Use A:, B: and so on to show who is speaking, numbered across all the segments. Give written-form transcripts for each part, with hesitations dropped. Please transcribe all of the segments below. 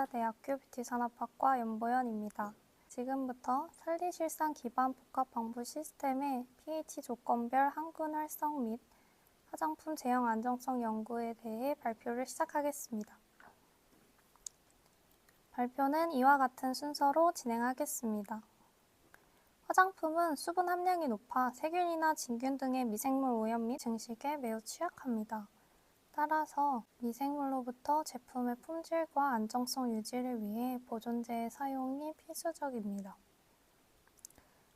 A: 서울대학교 뷰티산업학과 연보연입니다. 지금부터 산리실산 기반 복합 방부 시스템의 pH 조건별 항균 활성 및 화장품 제형 안정성 연구에 대해 발표를 시작하겠습니다. 발표는 이와 같은 순서로 진행하겠습니다. 화장품은 수분 함량이 높아 세균이나 진균 등의 미생물 오염 및 증식에 매우 취약합니다. 따라서 미생물로부터 제품의 품질과 안정성 유지를 위해 보존제의 사용이 필수적입니다.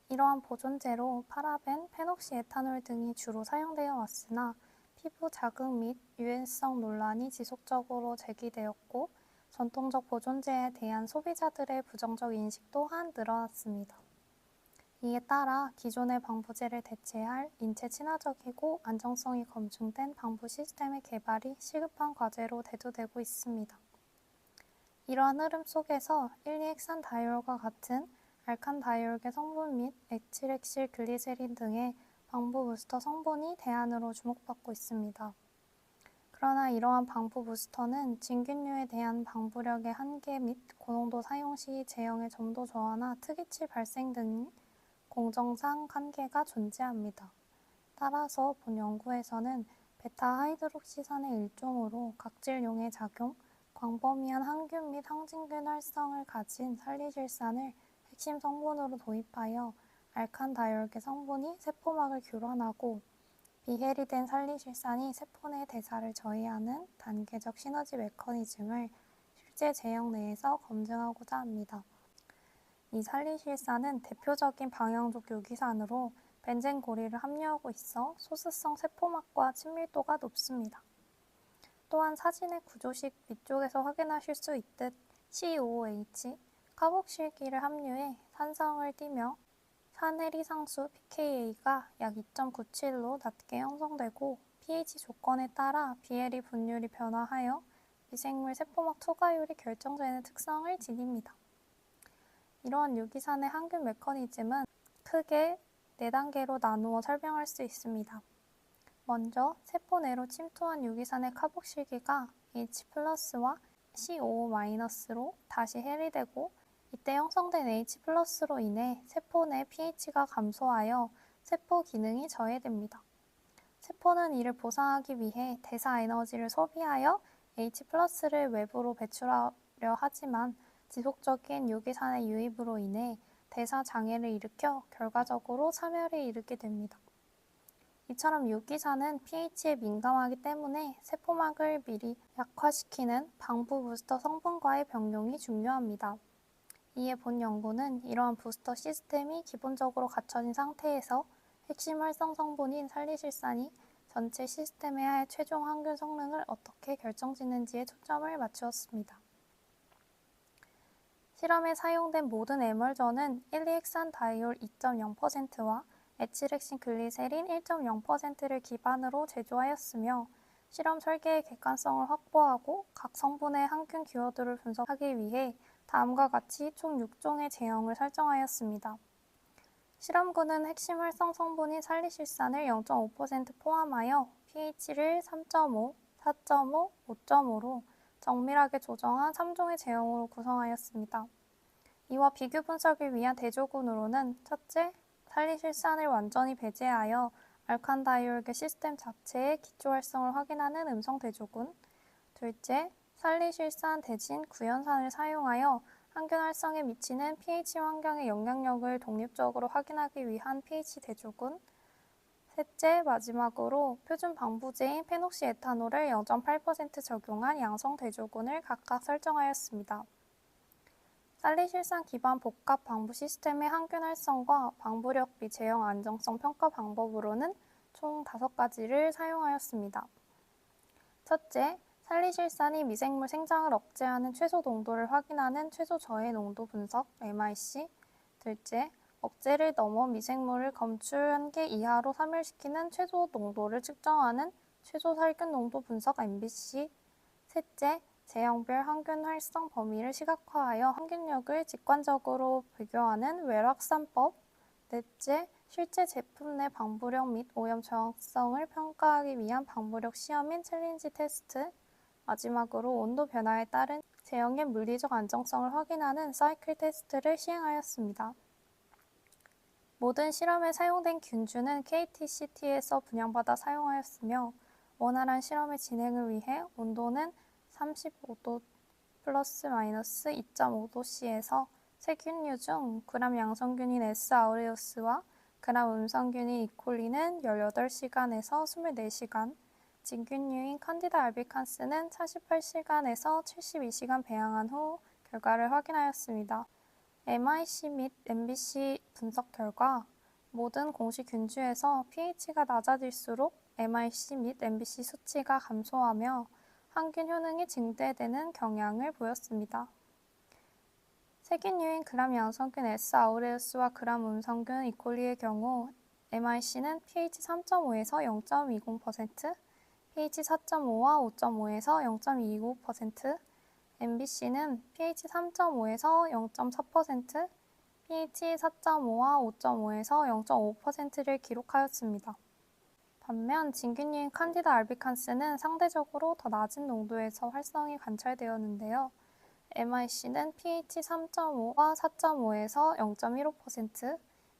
A: 이러한 보존제로 파라벤, 페녹시에탄올 등이 주로 사용되어 왔으나 피부 자극 및 유해성 논란이 지속적으로 제기되었고 전통적 보존제에 대한 소비자들의 부정적 인식 또한 늘어났습니다. 이에 따라 기존의 방부제를 대체할 인체 친화적이고 안정성이 검증된 방부 시스템의 개발이 시급한 과제로 대두되고 있습니다. 이러한 흐름 속에서 1,2-헥산다이올과 같은 알칸다이올계 성분 및 에틸엑실 글리세린 등의 방부 부스터 성분이 대안으로 주목받고 있습니다. 그러나 이러한 방부 부스터는 진균류에 대한 방부력의 한계 및 고농도 사용 시 제형의 점도 저하나 특이치 발생 등 공정상 한계가 존재합니다. 따라서 본 연구에서는 베타하이드록시산의 일종으로 각질용에 작용, 광범위한 항균 및 항진균 활성을 가진 산리실산을 핵심 성분으로 도입하여 알칸다이올계 성분이 세포막을 교란하고 비해리된 산리실산이 세포 내 대사를 저해하는 단계적 시너지 메커니즘을 실제 제형 내에서 검증하고자 합니다. 이 산리실산은 대표적인 방향족 유기산으로 벤젠고리를 함유하고 있어 소스성 세포막과 친밀도가 높습니다. 또한 사진의 구조식 밑쪽에서 확인하실 수 있듯 COOH, 카복실기를 함유해 산성을 띠며 산해리상수 pKa가 약 2.97로 낮게 형성되고 pH 조건에 따라 비해리 분율이 변화하여 미생물 세포막 투과율이 결정되는 특성을 지닙니다. 이러한 유기산의 항균 메커니즘은 크게 4단계로 나누어 설명할 수 있습니다. 먼저 세포 내로 침투한 유기산의 카복실기가 H+와 COO-로 다시 해리되고 이때 형성된 H+로 인해 세포 내 pH가 감소하여 세포 기능이 저해됩니다. 세포는 이를 보상하기 위해 대사 에너지를 소비하여 H+를 외부로 배출하려 하지만 지속적인 유기산의 유입으로 인해 대사 장애를 일으켜 결과적으로 사멸에 이르게 됩니다. 이처럼 유기산은 pH에 민감하기 때문에 세포막을 미리 약화시키는 방부 부스터 성분과의 병용이 중요합니다. 이에 본 연구는 이러한 부스터 시스템이 기본적으로 갖춰진 상태에서 핵심 활성 성분인 산리실산이 전체 시스템에 할 최종 항균 성능을 어떻게 결정짓는지에 초점을 맞추었습니다. 실험에 사용된 모든 에멀전은 1,2-헥산다이올 2.0%와 에틸엑신 글리세린 1.0%를 기반으로 제조하였으며 실험 설계의 객관성을 확보하고 각 성분의 항균 기여도를 분석하기 위해 다음과 같이 총 6종의 제형을 설정하였습니다. 실험군은 핵심 활성 성분인 산리실산을 0.5% 포함하여 pH를 3.5, 4.5, 5.5로 정밀하게 조정한 3종의 제형으로 구성하였습니다. 이와 비교 분석을 위한 대조군으로는 첫째, 산리실산을 완전히 배제하여 알칸다이올계 시스템 자체의 기초 활성을 확인하는 음성 대조군, 둘째, 산리실산 대신 구연산을 사용하여 항균 활성에 미치는 pH 환경의 영향력을 독립적으로 확인하기 위한 pH 대조군, 셋째, 마지막으로 표준 방부제인 페녹시에탄올을 0.8% 적용한 양성 대조군을 각각 설정하였습니다. 산리실산 기반 복합 방부 시스템의 항균 활성과 방부력 및 제형 안정성 평가 방법으로는 총 5가지를 사용하였습니다. 첫째, 산리실산이 미생물 생장을 억제하는 최소 농도를 확인하는 최소 저해 농도 분석 MIC, 둘째, 억제를 넘어 미생물을 검출 한계 이하로 사멸시키는 최소 농도를 측정하는 최소 살균 농도 분석 MBC, 셋째, 제형별 항균 활성 범위를 시각화하여 항균력을 직관적으로 비교하는 웰 확산법, 넷째, 실제 제품 내 방부력 및 오염 저항성을 평가하기 위한 방부력 시험인 챌린지 테스트, 마지막으로 온도 변화에 따른 제형의 물리적 안정성을 확인하는 사이클 테스트를 시행하였습니다. 모든 실험에 사용된 균주는 KTCT에서 분양받아 사용하였으며 원활한 실험의 진행을 위해 온도는 35도 플러스 마이너스 2.5도씨에서 세균류 중 그람 양성균인 S. 아우레우스와 그람 음성균인 이콜리는 18시간에서 24시간, 진균류인 칸디다 알비칸스는 48시간에서 72시간 배양한 후 결과를 확인하였습니다. MIC 및 MBC 분석 결과 모든 공식 균주에서 pH가 낮아질수록 MIC 및 MBC 수치가 감소하며 항균 효능이 증대되는 경향을 보였습니다. 세균류인 그람 양성균 S. 아우레우스와 그람 음성균 이콜리의 경우 MIC는 pH 3.5에서 0.20%, pH 4.5와 5.5에서 0.29%, MBC는 pH 3.5에서 0.4%, pH 4.5와 5.5에서 0.5%를 기록하였습니다. 반면 진균류인 칸디다 알비칸스는 상대적으로 더 낮은 농도에서 활성이 관찰되었는데요. MIC는 pH 3.5와 4.5에서 0.15%,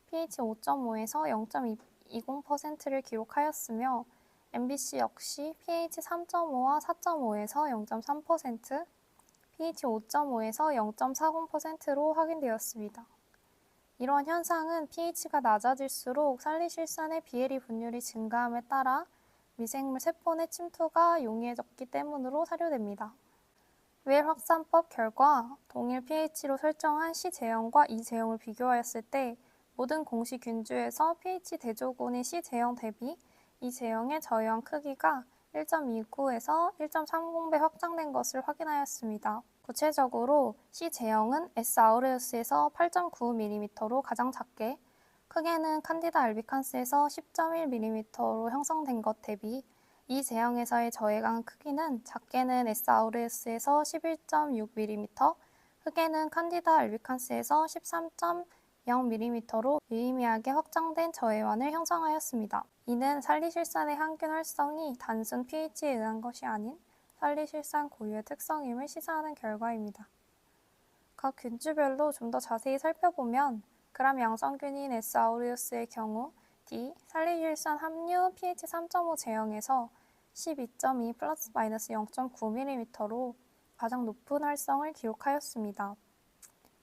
A: pH 5.5에서 0.20%를 기록하였으며 MBC 역시 pH 3.5와 4.5에서 0.3%, pH 5.5에서 0.40%로 확인되었습니다. 이러한 현상은 pH가 낮아질수록 살리실산의 비에리 분율이 증가함에 따라 미생물 세포내 침투가 용이해졌기 때문으로 사료됩니다. 웰 확산법 결과 동일 pH로 설정한 C 제형과 E 제형을 비교하였을 때 모든 공식 균주에서 pH 대조군인 C 제형 대비 E 제형의 저해왕 크기가 1.29에서 1.30배 확장된 것을 확인하였습니다. 구체적으로 C 제형은 S. 아우레우스에서 8.9mm로 가장 작게, 크게는 칸디다 알비칸스에서 10.1mm로 형성된 것 대비 이 제형에서의 저해강 크기는 작게는 S. 아우레우스에서 11.6mm, 크게는 칸디다 알비칸스에서 13.0mm로 유의미하게 확장된 저해완을 형성하였습니다. 이는 살리실산의 항균 활성이 단순 pH에 의한 것이 아닌 살리실산 고유의 특성임을 시사하는 결과입니다. 각 균주별로 좀 더 자세히 살펴보면 그람 양성균인 S. 아우레우스의 경우 D. 살리실산 함유 pH 3.5 제형에서 12.2 플러스 마이너스 0.9mm로 가장 높은 활성을 기록하였습니다.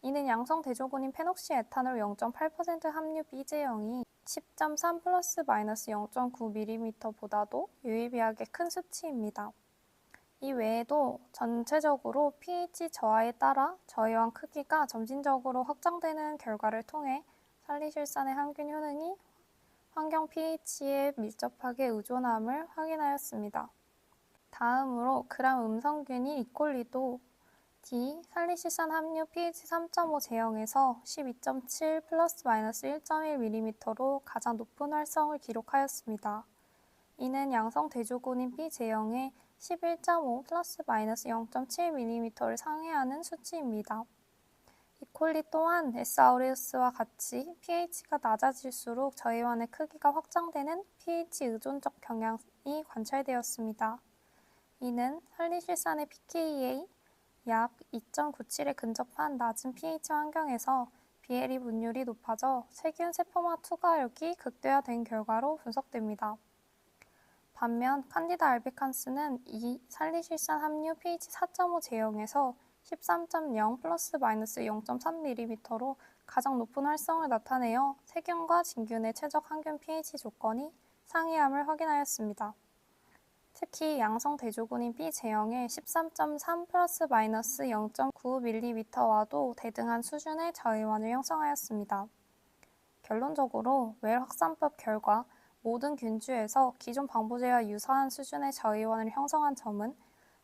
A: 이는 양성 대조군인 페녹시 에탄올 0.8% 함유 B 제형이 10.3 플러스 마이너스 0.9mm보다도 유의미하게 큰 수치입니다. 이 외에도 전체적으로 pH 저하에 따라 저해왕 크기가 점진적으로 확장되는 결과를 통해 살리실산의 항균 효능이 환경 pH에 밀접하게 의존함을 확인하였습니다. 다음으로 그람 음성균인 이콜리도 D. 살리실산 함유 pH 3.5 제형에서 12.7 플러스 마이너스 1.1mm로 가장 높은 활성을 기록하였습니다. 이는 양성 대조군인 B 제형의 11.5 플러스 마이너스 0.7mm를 상회하는 수치입니다. 이콜리 또한 S. 아우레우스와 같이 pH가 낮아질수록 저해완의 크기가 확장되는 pH 의존적 경향이 관찰되었습니다. 이는 살리실산의 pKa 약 2.97에 근접한 낮은 pH 환경에서 비에리 분율이 높아져 세균 세포마 투과력이 극대화된 결과로 분석됩니다. 반면 칸디다 알비칸스는 이 살리실산 함유 pH 4.5 제형에서 13.0 플러스 마이너스 0.3mm로 가장 높은 활성을 나타내어 세균과 진균의 최적 항균 pH 조건이 상이함을 확인하였습니다. 특히 양성 대조군인 B 제형의 13.3 플러스 마이너스 0.9mm와도 대등한 수준의 저해완을 형성하였습니다. 결론적으로 웰 확산법 결과 모든 균주에서 기존 방부제와 유사한 수준의 저해완을 형성한 점은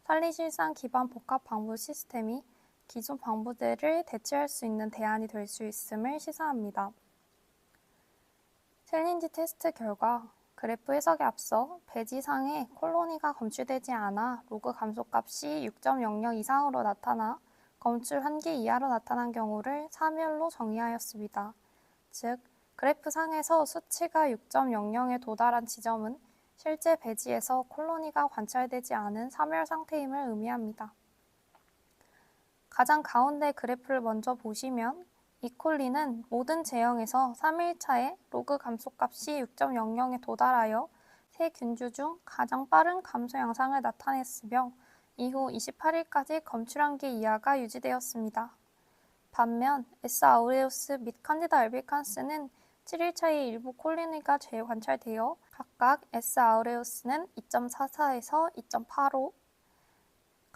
A: 살리실산 기반 복합 방부 시스템이 기존 방부제를 대체할 수 있는 대안이 될 수 있음을 시사합니다. 챌린지 테스트 결과 그래프 해석에 앞서 배지상에 콜로니가 검출되지 않아 로그 감소값이 6.00 이상으로 나타나 검출 한계 이하로 나타난 경우를 사멸로 정의하였습니다. 즉, 그래프상에서 수치가 6.00에 도달한 지점은 실제 배지에서 콜로니가 관찰되지 않은 사멸 상태임을 의미합니다. 가장 가운데 그래프를 먼저 보시면 이콜리는 모든 제형에서 3일차에 로그 감소값이 6.00에 도달하여 세 균주 중 가장 빠른 감소 양상을 나타냈으며 이후 28일까지 검출한계 이하가 유지되었습니다. 반면 S. 아우레우스 및 칸디다 알비칸스는 7일차에 일부 콜로니가 재관찰되어 각각 S. 아우레우스는 2.44에서 2.85,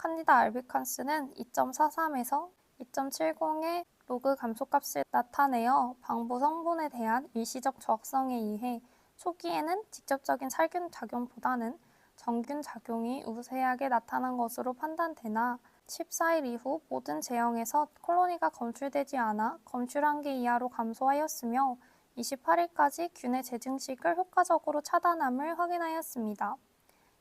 A: 칸디다 알비칸스는 2.43에서 2.70의 로그 감소값을 나타내어 방부 성분에 대한 일시적 저학성에 의해 초기에는 직접적인 살균 작용보다는 정균 작용이 우세하게 나타난 것으로 판단되나 14일 이후 모든 제형에서 콜로니가 검출되지 않아 검출한계 이하로 감소하였으며 28일까지 균의 재증식을 효과적으로 차단함을 확인하였습니다.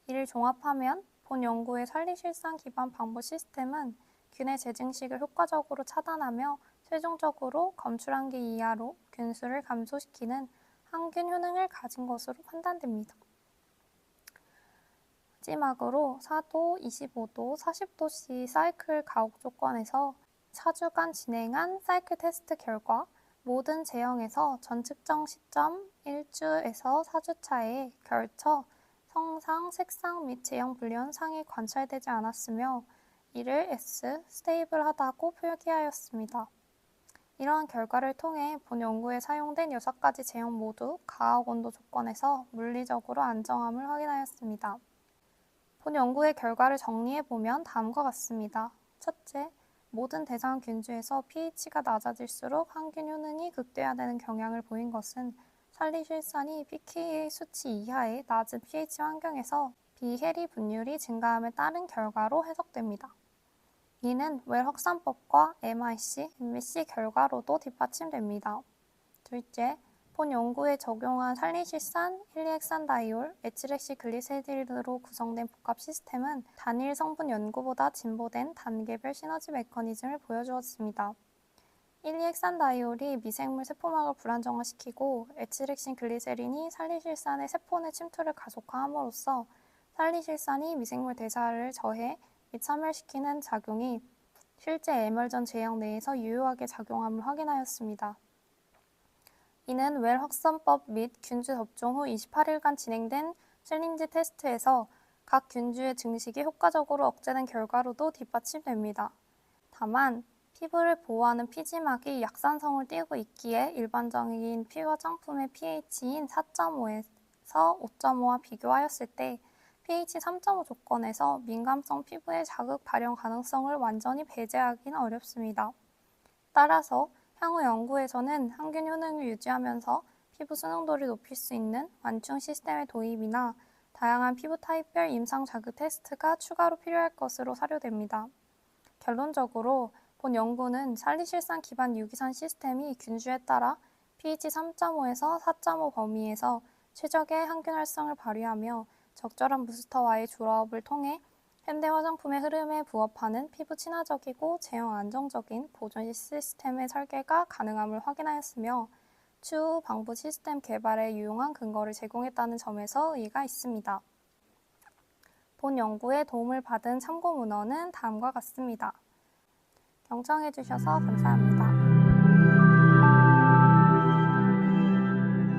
A: 이를 종합하면 본 연구의 산리실산 기반 방부 시스템은 균의 재증식을 효과적으로 차단하며 최종적으로 검출한계 이하로 균수를 감소시키는 항균 효능을 가진 것으로 판단됩니다. 마지막으로 4도, 25도, 40도씨 사이클 가옥 조건에서 4주간 진행한 사이클 테스트 결과 모든 제형에서 전 측정 시점 1주에서 4주차에 걸쳐 성상, 색상 및 제형 분류 현상이 관찰되지 않았으며 이를 S, 스테이블하다고 표기하였습니다. 이러한 결과를 통해 본 연구에 사용된 6가지 제형 모두 가옥 온도 조건에서 물리적으로 안정함을 확인하였습니다. 본 연구의 결과를 정리해보면 다음과 같습니다. 첫째, 모든 대상 균주에서 pH가 낮아질수록 항균 효능이 극대화되는 경향을 보인 것은 산리실산이 pKa 수치 이하의 낮은 pH 환경에서 비해리 분율이 증가함에 따른 결과로 해석됩니다. 이는 웰 확산법과 MIC, MBC 결과로도 뒷받침됩니다. 둘째, 본 연구에 적용한 산리실산, 1,2헥산다이올, 에틸렉시글리세릴로 구성된 복합 시스템은 단일 성분 연구보다 진보된 단계별 시너지 메커니즘을 보여주었습니다. 1,2헥산다이올이 미생물 세포막을 불안정화시키고 에틸렉시글리세린이 산리실산의 세포 내 침투를 가속화함으로써 산리실산이 미생물 대사를 저해 및 차멸시키는 작용이 실제 에멀전 제형 내에서 유효하게 작용함을 확인하였습니다. 이는 웰 확산법 및 균주 접종 후 28일간 진행된 챌린지 테스트에서 각 균주의 증식이 효과적으로 억제된 결과로도 뒷받침됩니다. 다만 피부를 보호하는 피지막이 약산성을 띠고 있기에 일반적인 피부 화장품의 pH인 4.5에서 5.5와 비교하였을 때 pH 3.5 조건에서 민감성 피부의 자극 발현 가능성을 완전히 배제하기는 어렵습니다. 따라서 향후 연구에서는 항균 효능을 유지하면서 피부 수능도를 높일 수 있는 완충 시스템의 도입이나 다양한 피부 타입별 임상 자극 테스트가 추가로 필요할 것으로 사료됩니다. 결론적으로 본 연구는 산리실산 기반 유기산 시스템이 균주에 따라 pH 3.5에서 4.5 범위에서 최적의 항균 활성을 발휘하며 적절한 부스터와의 조합을 통해 현대 화장품의 흐름에 부합하는 피부 친화적이고 제형 안정적인 보존 시스템의 설계가 가능함을 확인하였으며 추후 방부 시스템 개발에 유용한 근거를 제공했다는 점에서 의의가 있습니다. 본 연구에 도움을 받은 참고 문헌은 다음과 같습니다. 경청해주셔서 감사합니다.